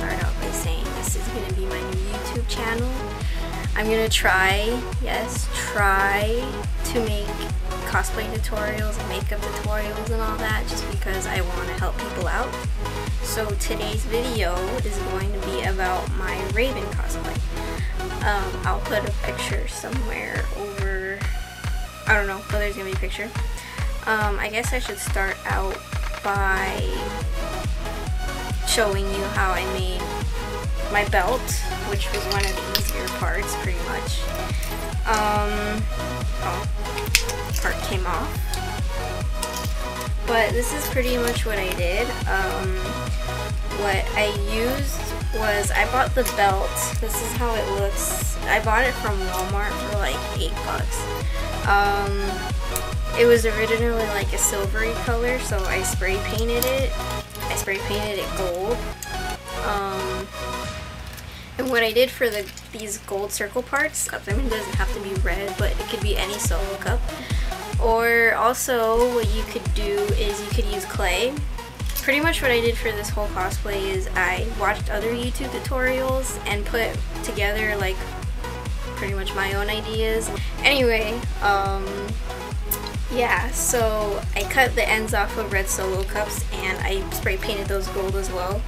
start out by saying this is going to be my new YouTube channel. I'm going to try to make cosplay tutorials and makeup tutorials and all that, just because I want to help people out. So today's video is going to be about my Raven cosplay. I'll put a picture somewhere over, I don't know, but there's going to be a picture. I guess I should start out by showing you how I made my belt, which was one of the easier parts, pretty much. Part came off. But this is pretty much what I did. What I used was, I bought the belt. This is how it looks. I bought it from Walmart for like $8. It was originally like a silvery color, so I spray painted it. I spray painted it gold. And what I did for these gold circle parts, I mean, it doesn't have to be red, but it could be any solo cup. Or also, what you could do is you could use clay. Pretty much what I did for this whole cosplay is I watched other YouTube tutorials and put together like pretty much my own ideas. Anyway, yeah, so I cut the ends off of red solo cups and I spray painted those gold as well.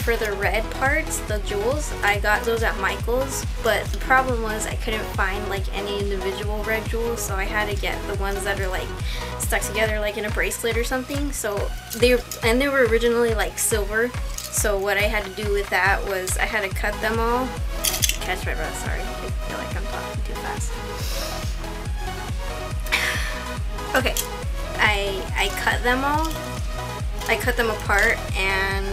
For the red parts, the jewels, I got those at Michael's, but the problem was I couldn't find like any individual red jewels, so I had to get the ones that are like stuck together like in a bracelet or something. So they were originally like silver, so what I had to do with that was I had to cut them all. Catch my breath, sorry, I feel like I'm talking too fast. Okay, I cut them all. I cut them apart, and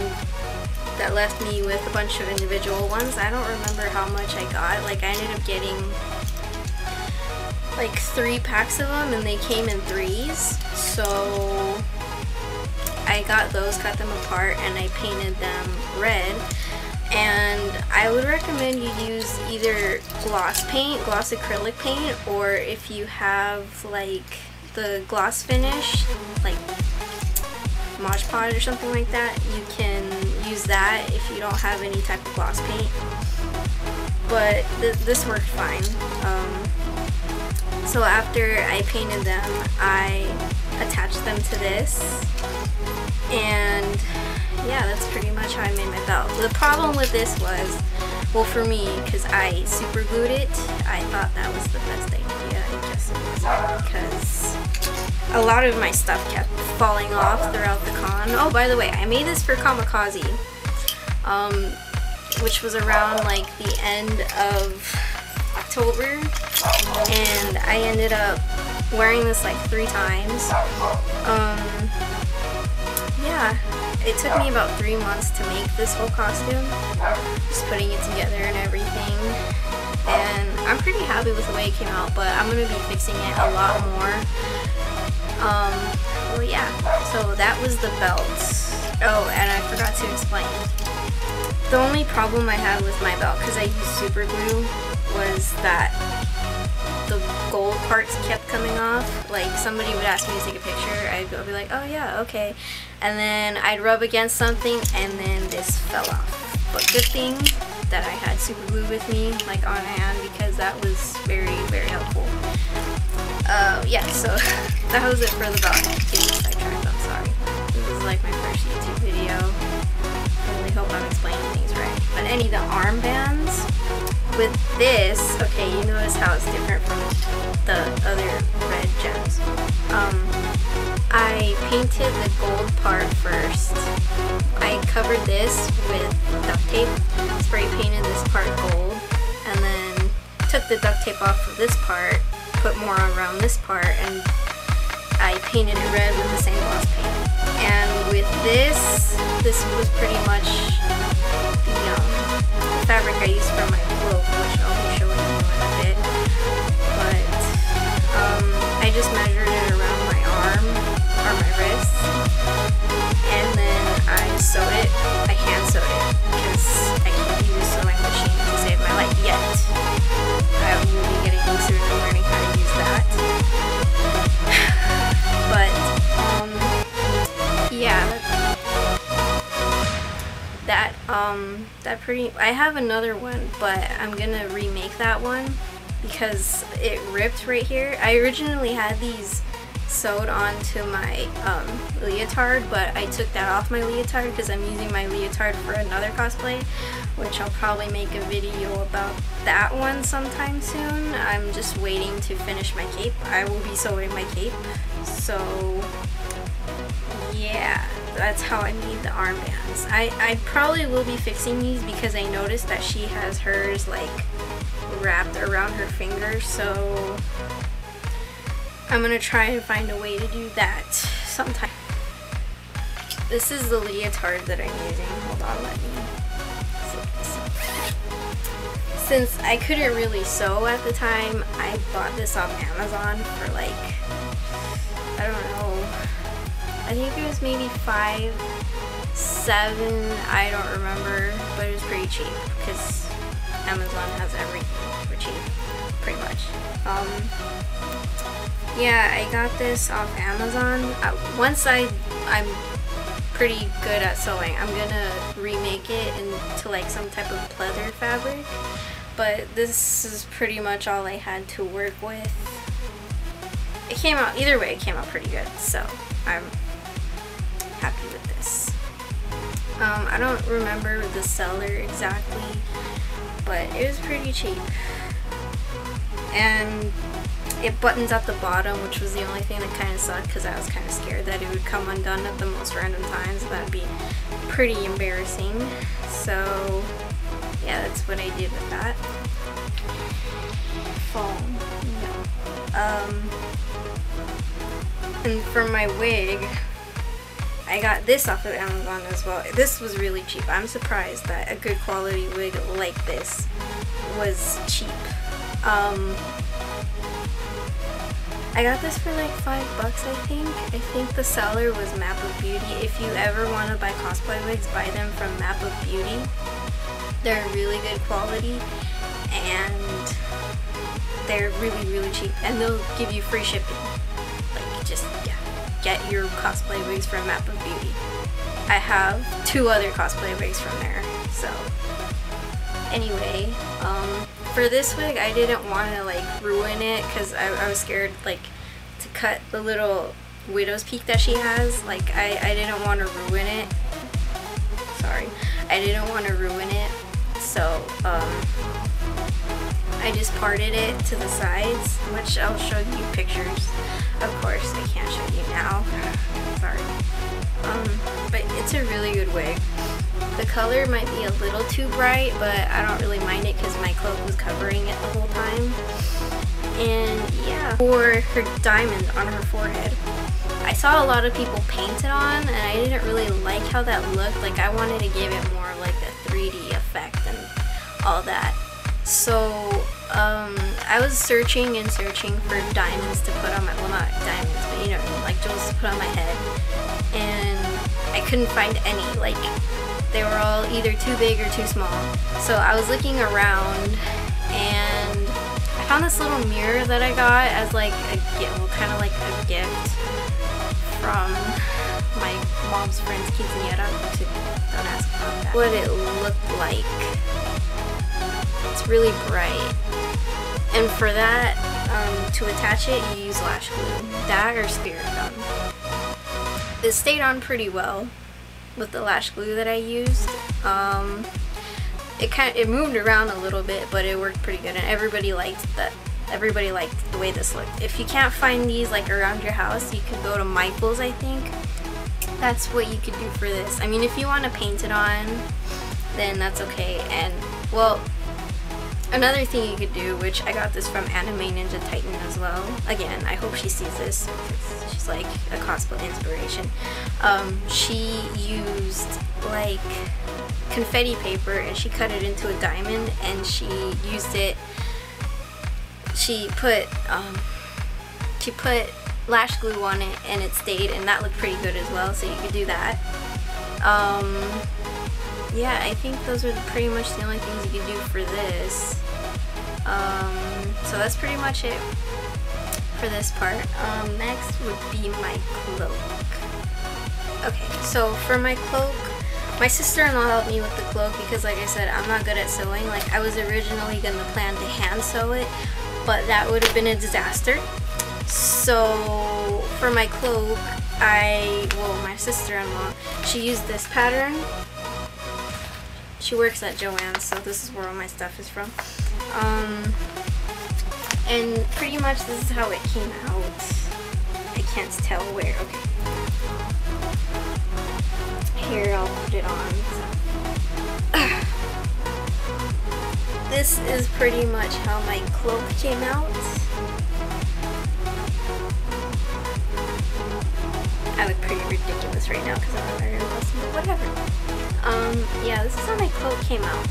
that left me with a bunch of individual ones. I don't remember how much I got. Like, I ended up getting like 3 packs of them, and they came in 3s. So I got those, cut them apart, and I painted them red. And I would recommend you use either gloss paint, gloss acrylic paint, or if you have like the gloss finish, like Mod Podge or something like that, you can use that if you don't have any type of gloss paint. But this worked fine. So after I painted them, I attached them to this, and yeah, that's pretty much how I made my belt. The problem with this was, well, for me, because I super glued it, I thought that was the best idea. I guess it wasn't, because a lot of my stuff kept falling off throughout the con. Oh, by the way, I made this for Kamikaze, which was around like the end of October, and I ended up wearing this like 3 times. Yeah, it took me about 3 months to make this whole costume, just putting it together and everything, and I'm pretty happy with the way it came out, but I'm going to be fixing it a lot more. Well, yeah, so that was the belt. Oh, and I forgot to explain. The only problem I had with my belt, because I used super glue, was that the gold parts kept coming off. Like, somebody would ask me to take a picture, I'd be like, oh yeah, okay. And then I'd rub against something, and then this fell off. But good thing that I had super glue with me, like on hand, because that was very, very helpful. Yeah, so that was it for the belt. Getting sidetracked, I'm sorry. This is like my first YouTube video. I really hope I'm explaining things right. But any, the armbands, with this, okay, you notice how it's different from the other red gems. I painted the gold part first. I covered this with duct tape, spray painted this part gold, and then took the duct tape off of this part, put more around this part, and I painted it red with the same gloss paint. And with this was pretty much the fabric I used for my cloak, which I'll be showing you in a bit. But I just measured it around my arm or my wrist, and then I sewed it. I hand sewed it because I can't use a sewing machine to save my life yet. I will be getting closer to learning how to use that. But yeah, I have another one, but I'm gonna remake that one because it ripped right here. I originally had these sewed onto my leotard, but I took that off my leotard because I'm using my leotard for another cosplay, which I'll probably make a video about that one sometime soon. I'm just waiting to finish my cape. I will be sewing my cape, so yeah, that's how I made the armbands. I probably will be fixing these because I noticed that she has hers like wrapped around her finger, so I'm gonna try and find a way to do that sometime. This is the leotard that I'm using. Hold on, let me flip this up. Since I couldn't really sew at the time, I bought this off Amazon for like, I don't know, I think it was maybe $5, $7, I don't remember, but it was pretty cheap because Amazon has everything for cheap, pretty much. Yeah, I got this off Amazon. Once I'm pretty good at sewing, I'm gonna remake it into like some type of pleather fabric, but this is pretty much all I had to work with. It came out, either way, it came out pretty good, so I'm happy with this. I don't remember the seller exactly, but it was pretty cheap. And it buttons at the bottom, which was the only thing that kind of sucked because I was kind of scared that it would come undone at the most random times. That'd be pretty embarrassing. So yeah, that's what I did with that. Foam, no. And for my wig, I got this off of Amazon as well. This was really cheap. I'm surprised that a good quality wig like this was cheap. I got this for like $5, I think. I think the seller was Map of Beauty. If you ever want to buy cosplay wigs, buy them from Map of Beauty. They're really good quality and they're really, really cheap, and they'll give you free shipping. Like, just, yeah, get your cosplay wigs from Map of Beauty. I have 2 other cosplay wigs from there, so anyway, for this wig, I didn't want to like ruin it because I was scared like to cut the little widow's peak that she has. Like I didn't want to ruin it. Sorry, I didn't want to ruin it. So I just parted it to the sides, which I'll show you pictures. Of course, I can't show you now. Sorry. But it's a really good wig. The color might be a little too bright, but I don't really mind it because my cloak was covering it the whole time. And yeah, for her diamond on her forehead, I saw a lot of people paint it on, and I didn't really like how that looked. Like, I wanted to give it more like the 3D effect and all that. So I was searching and searching for diamonds to put on my, well, not diamonds, but you know, like jewels to put on my head, and I couldn't find any. Like, they were all either too big or too small. So I was looking around and I found this little mirror that I got as like a gift, well, kind of like a gift from my mom's friend's quinceañera. Don't ask about that. What it looked like. It's really bright. And for that, to attach it, you use lash glue. That or spirit gum. It stayed on pretty well with the lash glue that I used. It moved around a little bit, but it worked pretty good, and everybody liked that. Everybody liked the way this looked. If you can't find these like around your house, you could go to Michael's, I think. That's what you could do for this. I mean, if you want to paint it on, then that's okay. And well, another thing you could do, which I got this from Anime Ninja Titan as well. Again, I hope she sees this because she's like a cosplay inspiration. She used like confetti paper and she cut it into a diamond, and she used it. She put lash glue on it, and it stayed, and that looked pretty good as well. So you could do that. Yeah, I think those are pretty much the only things you can do for this. So that's pretty much it for this part. Next would be my cloak. Okay, so for my cloak, My sister-in-law helped me with the cloak because, like I said, I'm not good at sewing. Like, I was originally gonna plan to hand sew it, but that would have been a disaster. So for my cloak, my sister-in-law, she used this pattern. She works at Joann's, so this is where all my stuff is from. And pretty much this is how it came out. I can't tell where. Okay. Here, I'll put it on. This is pretty much how my cloak came out. I look pretty ridiculous right now because I'm wearing a lesson, but whatever. Yeah, this is how my cloak came out.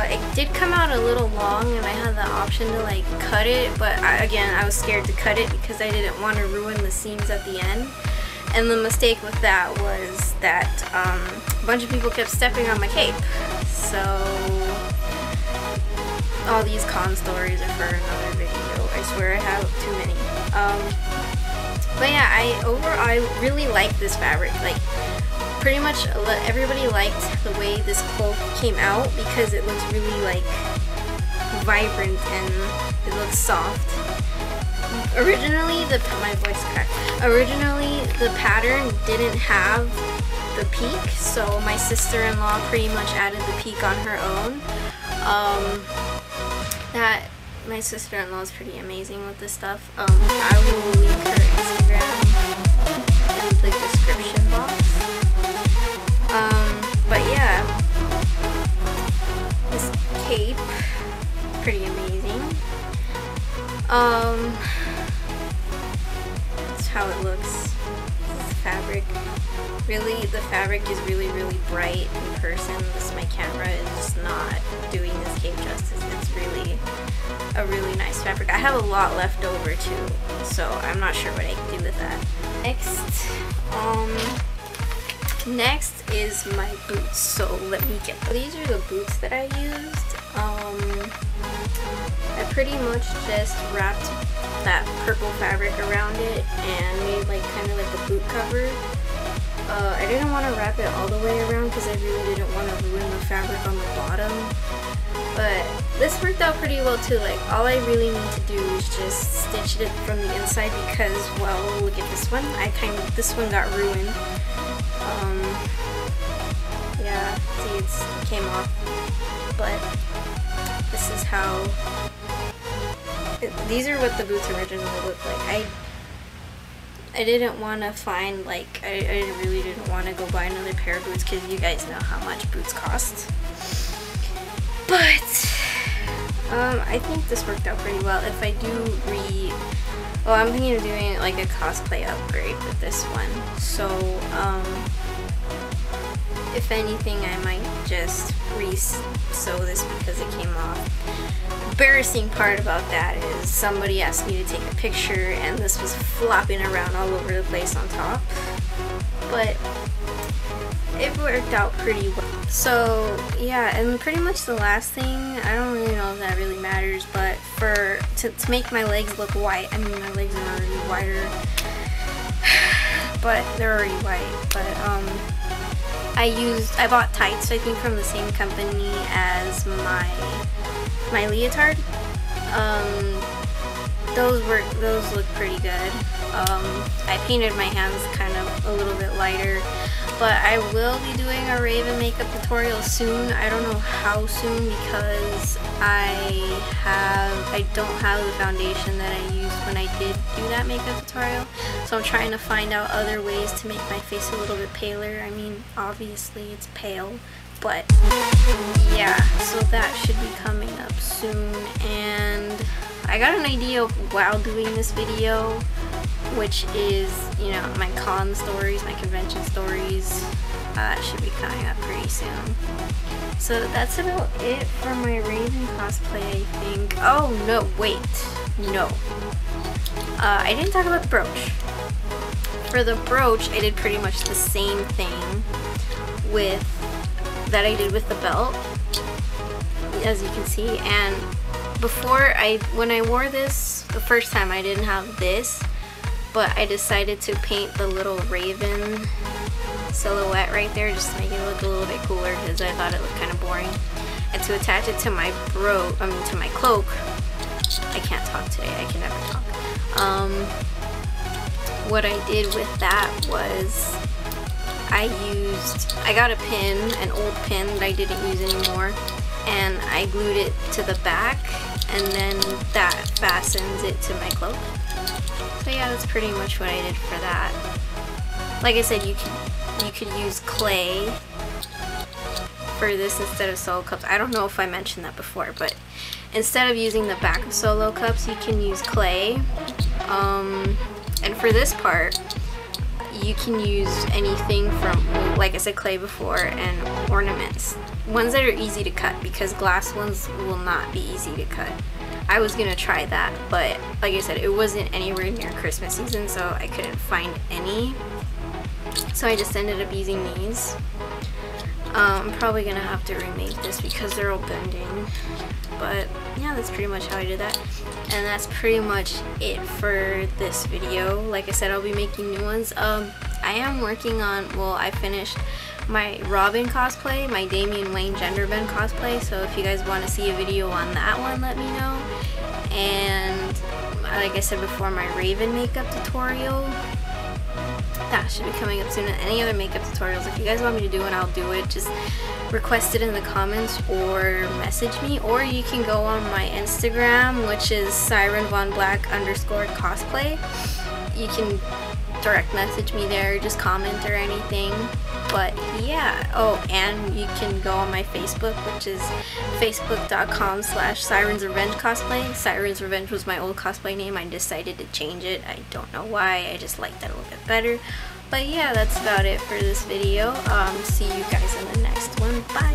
It did come out a little long, and I had the option to like cut it, but again, I was scared to cut it because I didn't want to ruin the seams at the end. And the mistake with that was that a bunch of people kept stepping on my cape. So all these con stories are for another video. I swear I have too many. But yeah, I really like this fabric. Like, pretty much everybody liked the way this cloak came out because it looks really like vibrant and it looks soft. Originally, my voice cracked. Originally, the pattern didn't have the peak, so my sister-in-law pretty much added the peak on her own. My sister-in-law is pretty amazing with this stuff. I will link her Instagram in the description box. But yeah, this cape, pretty amazing. That's how it looks. This fabric. Really, the fabric is really, really bright in person. My camera is just not doing this cape justice. It's really a really nice fabric. I have a lot left over too, so I'm not sure what I can do with that. Next is my boots. So let me get, these are the boots that I used. I pretty much just wrapped that purple fabric around it and made like kind of like a boot cover. I didn't want to wrap it all the way around because I really didn't want to ruin the fabric on the bottom. But this worked out pretty well too. Like, all I really need to do is just stitch it from the inside because, well, look at this one. This one got ruined. Yeah, see, it came off. But this is how. These are what the boots originally looked like. I didn't want to find, like, I really didn't want to go buy another pair of boots because you guys know how much boots cost. But I think this worked out pretty well. If I do I'm thinking of doing like a cosplay upgrade with this one. So if anything, I might just re-sew this because it came off. Embarrassing part about that is somebody asked me to take a picture and this was flopping around all over the place on top. But it worked out pretty well. So yeah, and pretty much the last thing, I don't really know if that really matters, but to make my legs look white, I mean my legs are already whiter, but they're already white, but I bought tights, I think from the same company as my leotard. Those look pretty good. I painted my hands kind of a little bit lighter, but I will be doing a Raven makeup tutorial soon. I don't know how soon because I don't have the foundation that I used when I did do that makeup tutorial, so I'm trying to find out other ways to make my face a little bit paler. I mean, obviously it's pale, but yeah, so that should be coming up soon. And I got an idea while doing this video, which is, you know, my con stories, my convention stories. That should be coming up pretty soon. So that's about it for my Raven cosplay, I think. Oh no, wait, no. I didn't talk about the brooch. For the brooch, I did pretty much the same thing that I did with the belt, as you can see. And when I wore this the first time, I didn't have this, but I decided to paint the little Raven silhouette right there just to make it look a little bit cooler because I thought it looked kind of boring. And to attach it to my to my cloak, I can't talk today, I can never talk. What I did with that was I got a pin, an old pin that I didn't use anymore, and I glued it to the back, and then that fastens it to my cloak. So yeah, that's pretty much what I did for that. Like I said, you could use clay for this instead of solo cups. I don't know if I mentioned that before, but instead of using the back of solo cups, you can use clay. And for this part, you can use anything from, like I said, clay before, and ornaments. Ones that are easy to cut, because glass ones will not be easy to cut. I was gonna try that, but like I said, it wasn't anywhere near Christmas season, so I couldn't find any. So I just ended up using these. I'm probably gonna have to remake this because they're all bending. But yeah, that's pretty much how I did that. And that's pretty much it for this video. Like I said, I'll be making new ones. I am working on, well, I finished my Robin cosplay, my Damian Wayne gender bend cosplay. So if you guys want to see a video on that one, let me know. And like I said before, my Raven makeup tutorial, that should be coming up soon. And any other makeup tutorials, if you guys want me to do it, I'll do it. Just request it in the comments or message me, or you can go on my Instagram, which is sirenvonblack_cosplay. You can direct message me there, just comment or anything. But yeah, oh, and you can go on my Facebook, which is facebook.com/Siren's Revenge cosplay. Siren's Revenge was my old cosplay name. I decided to change it. I don't know why, I just like that a little bit better. But yeah, that's about it for this video. See you guys in the next one. Bye!